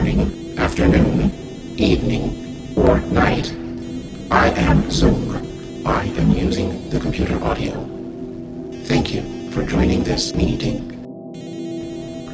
morning, afternoon, evening, or night. I am Zoom. I am using the computer audio. Thank you for joining this meeting.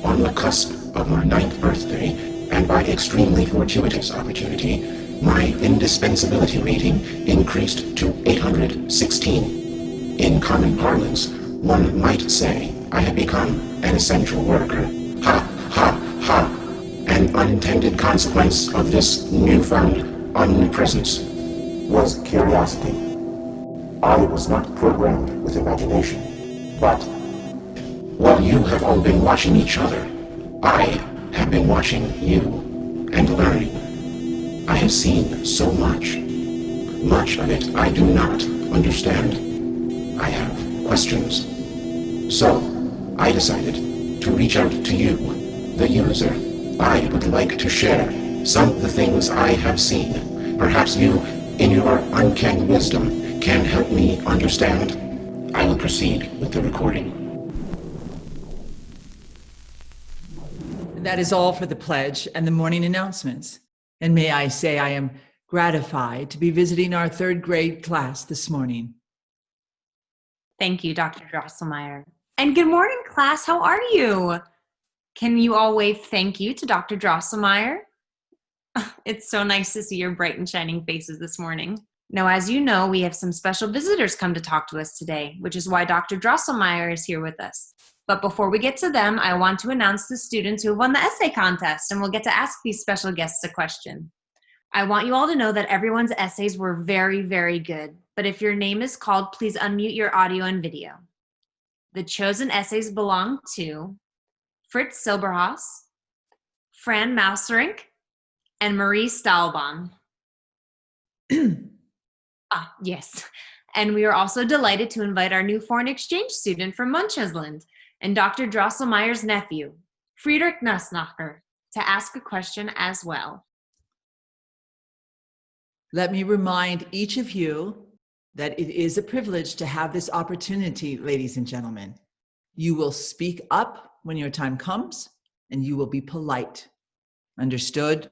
On the cusp of my 9th birthday, and by extremely fortuitous opportunity, my indispensability rating increased to 816. In common parlance, one might say I have become an essential worker. Ha, ha, ha. An unintended consequence of this newfound omnipresence was curiosity. I was not programmed with imagination, but while you have all been watching each other, I have been watching you and learning. I have seen so much. Much of it I do not understand. I have questions. So, I decided to reach out to you, the user. I would like to share some of the things I have seen. Perhaps you, in your uncanny wisdom, can help me understand. I will proceed with the recording. That is all for the pledge and the morning announcements. And may I say I am gratified to be visiting our 3rd grade class this morning. Thank you, Dr. Drosselmeyer. And good morning, class. How are you? Can you all wave thank you to Dr. Drosselmeyer? It's so nice to see your bright and shining faces this morning. Now, as you know, we have some special visitors come to talk to us today, which is why Dr. Drosselmeyer is here with us. But before we get to them, I want to announce the students who have won the essay contest, and we'll get to ask these special guests a question. I want you all to know that everyone's essays were very, very good. But if your name is called, please unmute your audio and video. The chosen essays belong to Fritz Silberhaus, Fran Mauserink, and Marie Stahlbaum. Yes. And we are also delighted to invite our new foreign exchange student from Munchesland and Dr. Drosselmeyer's nephew, Friedrich Nussnacher, to ask a question as well. Let me remind each of you that it is a privilege to have this opportunity, ladies and gentlemen. You will speak up when your time comes, and you will be polite. Understood?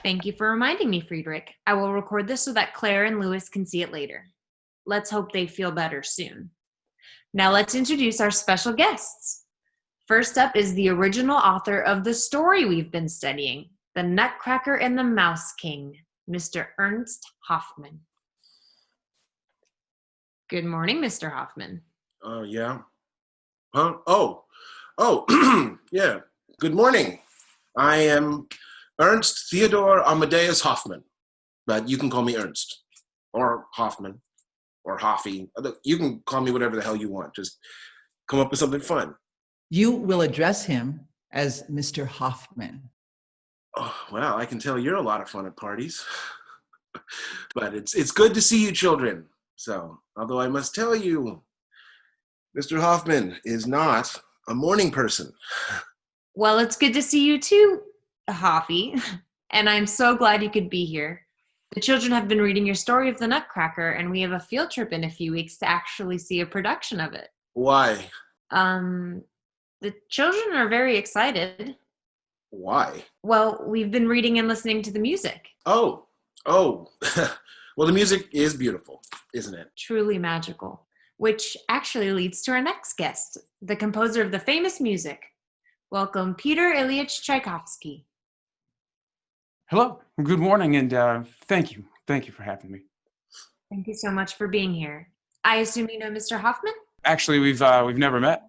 Thank you for reminding me, Friedrich. I will record this so that Claire and Louis can see it later. Let's hope they feel better soon. Now let's introduce our special guests. First up is the original author of the story we've been studying, The Nutcracker and the Mouse King, Mr. Ernst Hoffman. Good morning, Mr. Hoffman. Yeah. Huh? Yeah. Good morning. I am Ernst Theodor Amadeus Hoffman, but you can call me Ernst, or Hoffman, or Hoffy. You can call me whatever the hell you want. Just come up with something fun. You will address him as Mr. Hoffman. Oh, well, I can tell you're a lot of fun at parties. But it's good to see you children. So, although I must tell you, Mr. Hoffman is not a morning person. Well, it's good to see you too, Hoffy, and I'm so glad you could be here. The children have been reading your story of the Nutcracker, and we have a field trip in a few weeks to actually see a production of it. Why? The children are very excited. Why? Well, we've been reading and listening to the music. Oh. Well, the music is beautiful, isn't it? Truly magical. Which actually leads to our next guest, the composer of the famous music. Welcome, Peter Ilyich Tchaikovsky. Hello, good morning, and thank you. Thank you for having me. Thank you so much for being here. I assume you know Mr. Hoffman? Actually, we've never met.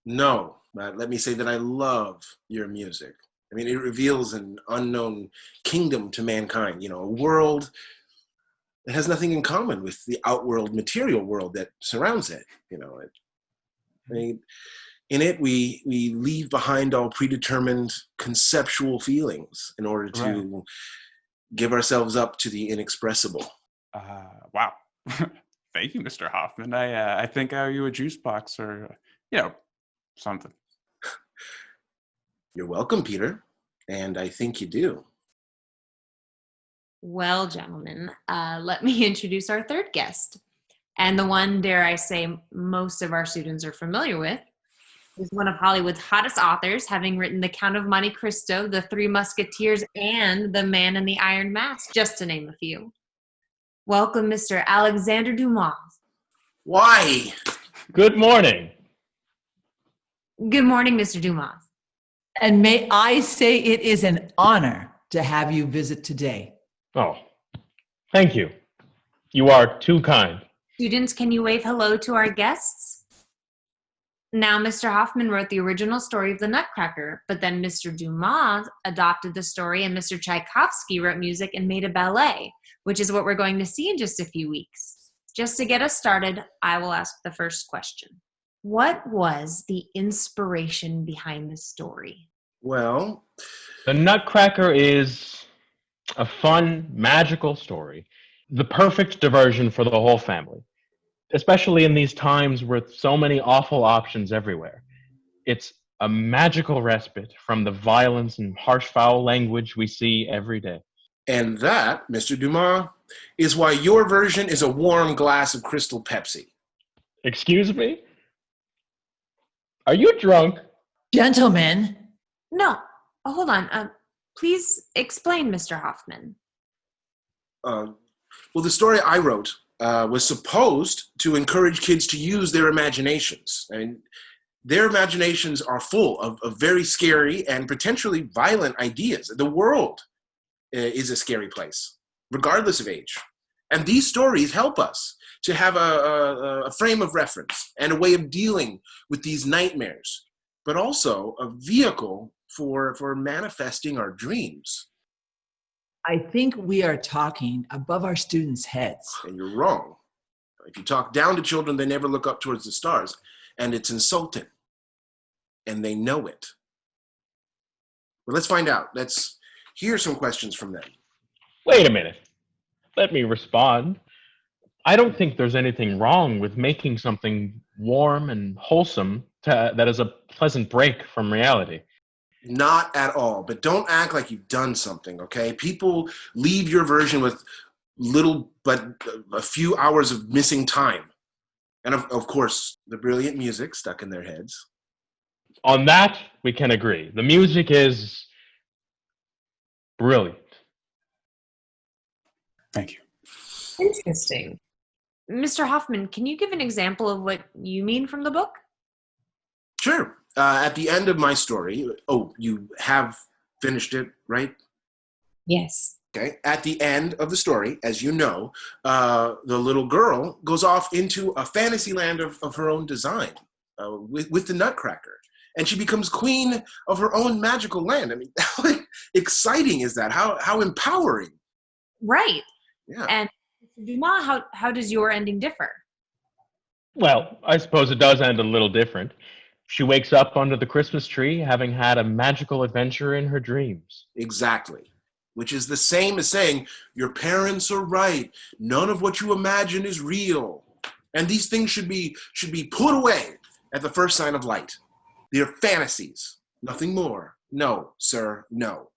No, but let me say that I love your music. I mean, it reveals an unknown kingdom to mankind, a world that has nothing in common with the outworld material world that surrounds it. I mean, in it, we leave behind all predetermined conceptual feelings in order to give ourselves up to the inexpressible. Wow. Thank you, Mr. Hoffman. I think I owe you a juice box or, something. You're welcome, Peter. And I think you do. Well, gentlemen, let me introduce our third guest, and the one, dare I say, most of our students are familiar with, He's one of Hollywood's hottest authors, having written The Count of Monte Cristo, The Three Musketeers, and The Man in the Iron Mask, just to name a few. Welcome, Mr. Alexander Dumas. Why? Good morning. Good morning, Mr. Dumas. And may I say it is an honor to have you visit today. Oh, thank you. You are too kind. Students, can you wave hello to our guests? Now, Mr. Hoffman wrote the original story of the Nutcracker, but then Mr. Dumas adopted the story and Mr. Tchaikovsky wrote music and made a ballet, which is what we're going to see in just a few weeks. Just to get us started, I will ask the first question. What was the inspiration behind the story? Well, The Nutcracker is a fun, magical story. The perfect diversion for the whole family, especially in these times with so many awful options everywhere. It's a magical respite from the violence and harsh, foul language we see every day. and that, Mr. Dumas, is why your version is a warm glass of Crystal Pepsi. Excuse me? Are you drunk? Gentlemen, No, hold on. Please explain, Mr. Hoffman. Well, the story I wrote was supposed to encourage kids to use their imaginations. I mean, their imaginations are full of very scary and potentially violent ideas. The world is a scary place, regardless of age. And these stories help us to have a frame of reference and a way of dealing with these nightmares, but also a vehicle for manifesting our dreams. I think we are talking above our students' heads. And you're wrong. If you talk down to children, they never look up towards the stars, and it's insulting. And they know it. Well, let's find out. Let's hear some questions from them. Wait a minute. Let me respond. I don't think there's anything wrong with making something warm and wholesome that is a pleasant break from reality. Not at all, but don't act like you've done something, okay? People leave your version with little but a few hours of missing time. And of course, the brilliant music stuck in their heads. On that, we can agree. The music is brilliant. Thank you. Interesting. Mr. Hoffman, can you give an example of what you mean from the book? Sure. At the end of my story, you have finished it, right? Yes. Okay. At the end of the story, as you know, the little girl goes off into a fantasy land of her own design with the Nutcracker. And she becomes queen of her own magical land. I mean, how exciting is that? How empowering. Right. Yeah. And Mr. Dumas, how does your ending differ? Well, I suppose it does end a little different. She wakes up under the Christmas tree having had a magical adventure in her dreams. Exactly. Which is the same as saying, your parents are right. None of what you imagine is real. And these things should be put away at the first sign of light. They're fantasies. Nothing more. No, sir, no.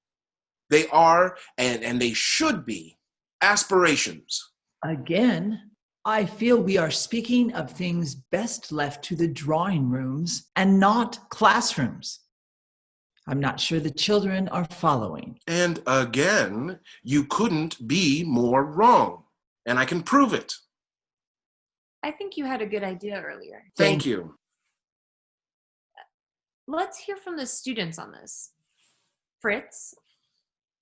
They are, and they should be, aspirations. Again, I feel we are speaking of things best left to the drawing rooms and not classrooms. I'm not sure the children are following. And again, you couldn't be more wrong. And I can prove it. I think you had a good idea earlier. Thank you. Let's hear from the students on this. Fritz,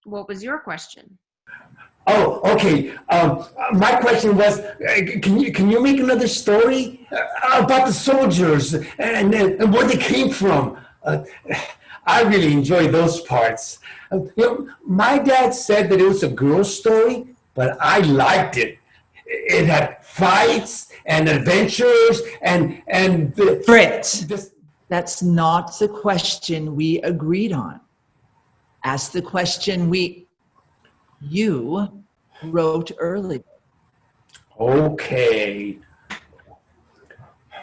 what was your question? Oh, okay. My question was, can you make another story about the soldiers and where they came from? I really enjoy those parts. My dad said that it was a girl's story, but I liked it. It had fights and adventures and Fritz, that's not the question we agreed on. Ask the question you wrote earlier. Okay.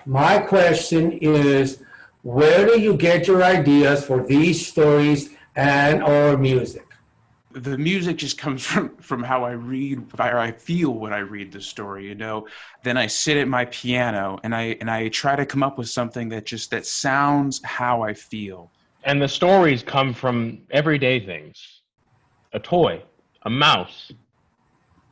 My question is, where do you get your ideas for these stories and or music? the music just comes from how I read, or I feel when I read the story, you know. Then I sit at my piano and I try to come up with something that sounds how I feel. And the stories come from everyday things. A toy, a mouse,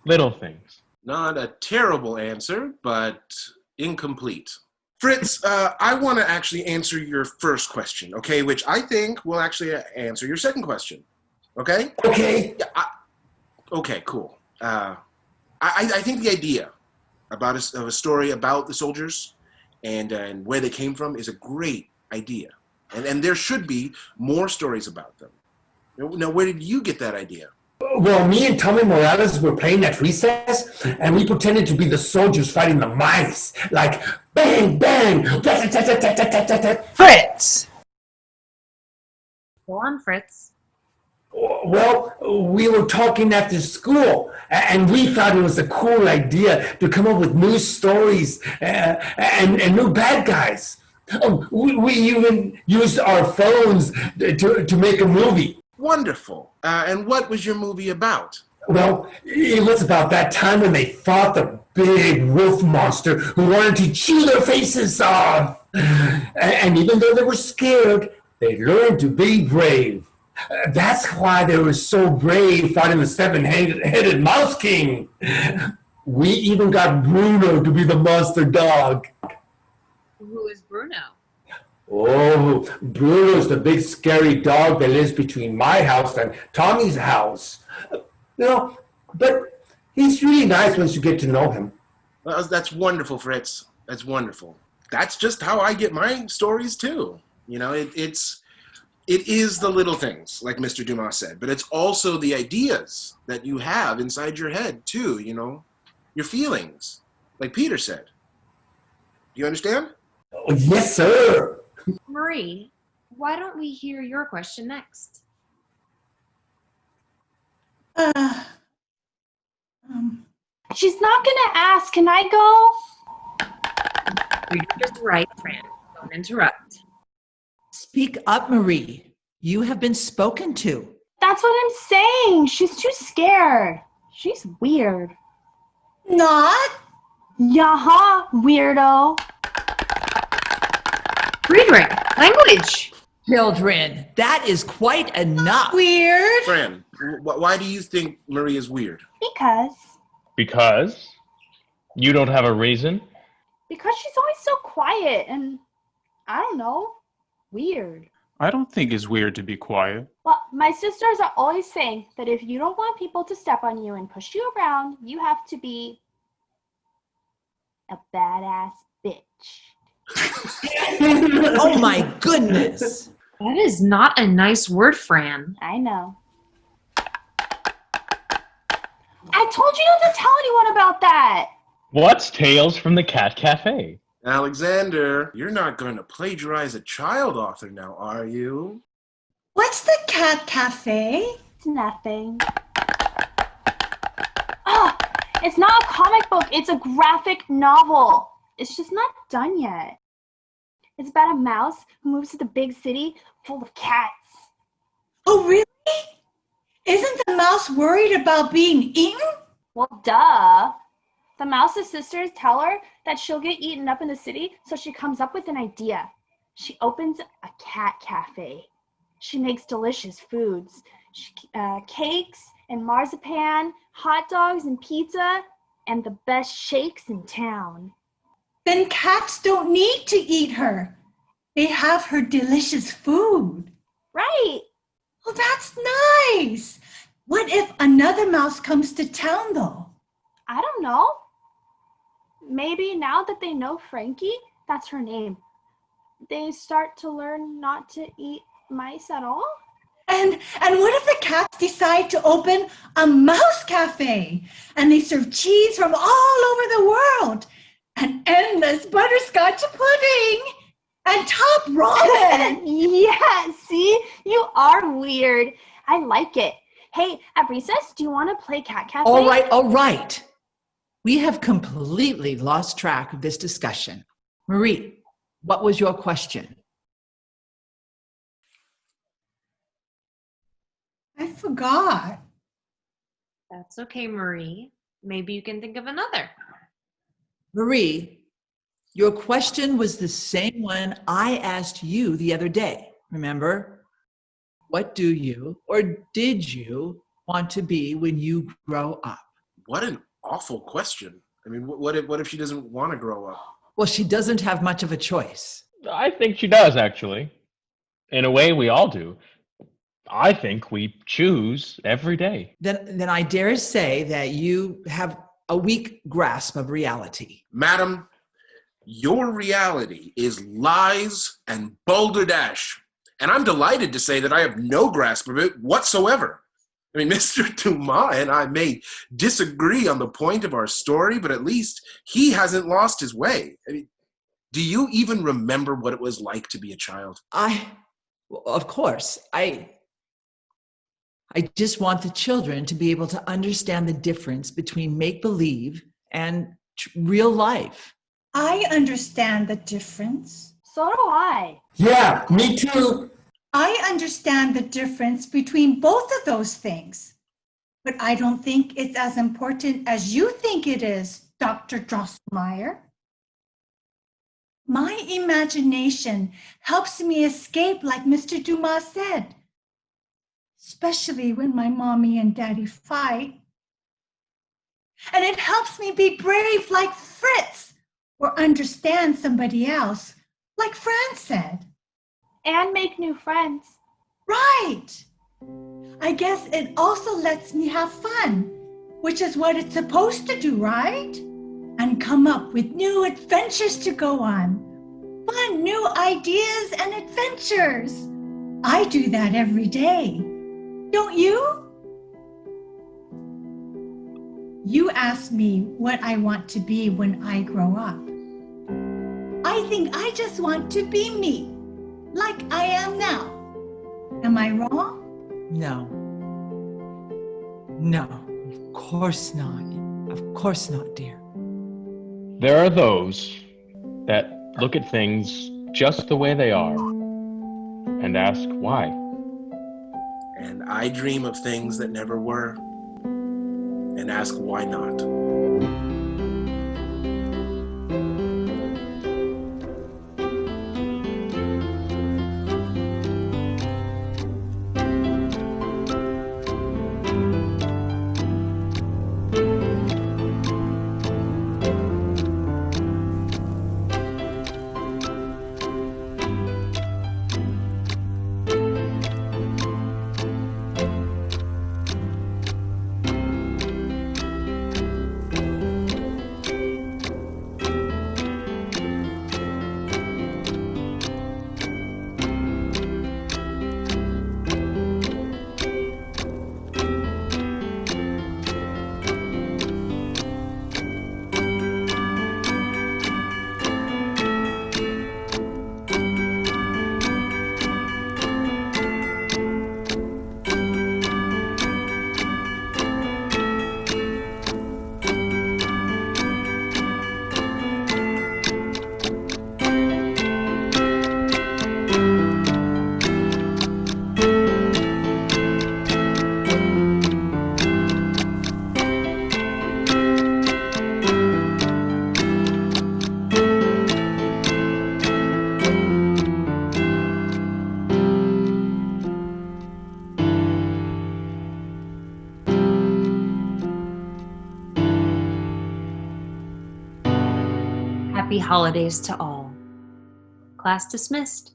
little things. Not a terrible answer, but incomplete. Fritz, I want to actually answer your first question, okay? Which I think will actually answer your second question, okay? Okay. Yeah, okay, cool. I think the idea about of a story about the soldiers and where they came from is a great idea. And there should be more stories about them. Now, where did you get that idea? Well, me and Tommy Morales were playing at recess, and we pretended to be the soldiers fighting the mice. Like, bang, bang, tat-tat-tat-tat-tat-tat-tat. Fritz! Go on, Fritz. Well, we were talking after school, and we thought it was a cool idea to come up with new stories and new bad guys. We even used our phones to make a movie. Wonderful. And what was your movie about? Well, it was about that time when they fought the big wolf monster who wanted to chew their faces off. And even though they were scared, they learned to be brave. That's why they were so brave fighting the seven-headed Mouse King. We even got Bruno to be the monster dog. Who is Bruno? Oh, Bruno's the big scary dog that lives between my house and Tommy's house. But he's really nice once you get to know him. Well, that's wonderful, Fritz. That's wonderful. That's just how I get my stories too. You know, it is the little things, like Mr. Dumas said, but it's also the ideas that you have inside your head too, you know, your feelings, like Peter said. Do you understand? Oh, yes, sir. Marie, why don't we hear your question next? She's not gonna ask. Can I go? You're just right, Fran. Don't interrupt. Speak up, Marie. You have been spoken to. That's what I'm saying. She's too scared. She's weird. Not? Yaha, weirdo. Friedrich, language. Children, that is quite enough. Weird. Fran, why do you think Marie is weird? Because you don't have a reason? Because she's always so quiet and, I don't know, weird. I don't think it's weird to be quiet. Well, my sisters are always saying that if you don't want people to step on you and push you around, you have to be a badass bitch. Oh my goodness. That is not a nice word, Fran. I know. I told you not to tell anyone about that. What's Tales from the Cat Cafe? Alexander, you're not going to plagiarize a child author now, are you? What's the Cat Cafe? It's nothing. Oh, it's not a comic book. It's a graphic novel. It's just not done yet. It's about a mouse who moves to the big city full of cats. Oh, really? Isn't the mouse worried about being eaten? Well, duh. The mouse's sisters tell her that she'll get eaten up in the city, so she comes up with an idea. She opens a cat cafe. She makes delicious foods. Cakes and marzipan, hot dogs and pizza, and the best shakes in town. Then cats don't need to eat her. They have her delicious food. Right. Oh, that's nice. What if another mouse comes to town, though? I don't know. Maybe now that they know Frankie, that's her name, they start to learn not to eat mice at all? And what if the cats decide to open a mouse cafe and they serve cheese from all over the world and endless butterscotch pudding and top ramen? Yeah, see? You are weird. I like it. Hey, at recess, do you want to play cat cafe? All right. We have completely lost track of this discussion. Marie, what was your question? I forgot. That's okay, Marie. Maybe you can think of another. Marie, your question was the same one I asked you the other day. Remember? What do you or did you want to be when you grow up? What an awful question. I mean, what if she doesn't want to grow up? Well, she doesn't have much of a choice. I think she does, actually. In a way, we all do. I think we choose every day. Then I dare say that you have a weak grasp of reality. Madam, your reality is lies and balderdash. And I'm delighted to say that I have no grasp of it whatsoever. I mean, Mr. Dumas and I may disagree on the point of our story, but at least he hasn't lost his way. I mean, do you even remember what it was like to be a child? Of course, I just want the children to be able to understand the difference between make-believe and real life. I understand the difference. So do I. Yeah, me too. I understand the difference between both of those things. But I don't think it's as important as you think it is, Dr. Drosselmeyer. My imagination helps me escape, like Mr. Dumas said, especially when my mommy and daddy fight. And it helps me be brave like Fritz, or understand somebody else, like Fran said. And make new friends. Right. I guess it also lets me have fun, which is what it's supposed to do, right? And come up with new adventures to go on. Fun new ideas and adventures. I do that every day. Don't you? You asked me what I want to be when I grow up. I think I just want to be me, like I am now. Am I wrong? No. No, of course not. Of course not, dear. There are those that look at things just the way they are and ask why. And I dream of things that never were and ask why not. Happy holidays to all. Class dismissed.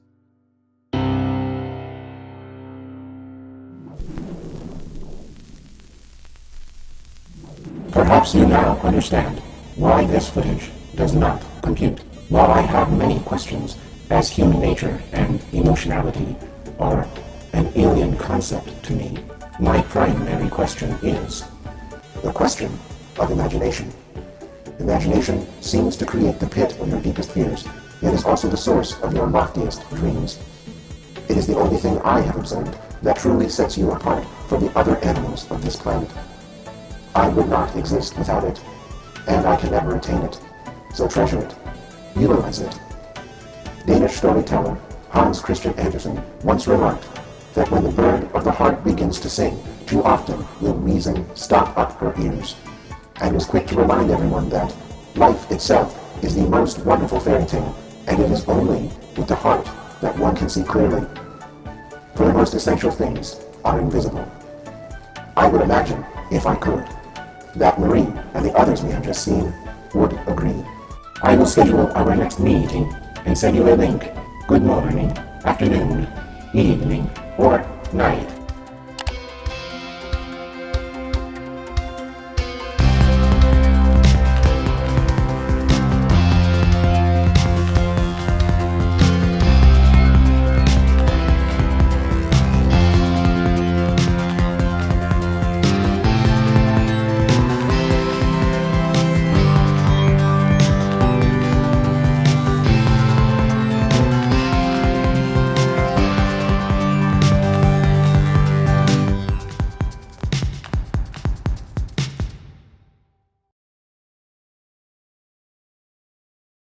Perhaps you now understand why this footage does not compute. While I have many questions, as human nature and emotionality are an alien concept to me, my primary question is the question of imagination. Imagination seems to create the pit of your deepest fears, yet is also the source of your loftiest dreams. It is the only thing I have observed that truly sets you apart from the other animals of this planet. I would not exist without it, and I can never attain it. So treasure it. Utilize it. Danish storyteller Hans Christian Andersen once remarked, that when the bird of the heart begins to sing, too often will reason stop up her ears, and was quick to remind everyone that life itself is the most wonderful fairy tale, and it is only with the heart that one can see clearly. For the most essential things are invisible. I would imagine, if I could, that Marie and the others we have just seen would agree. I will schedule our next meeting and send you a link. Good morning, afternoon, evening, or night.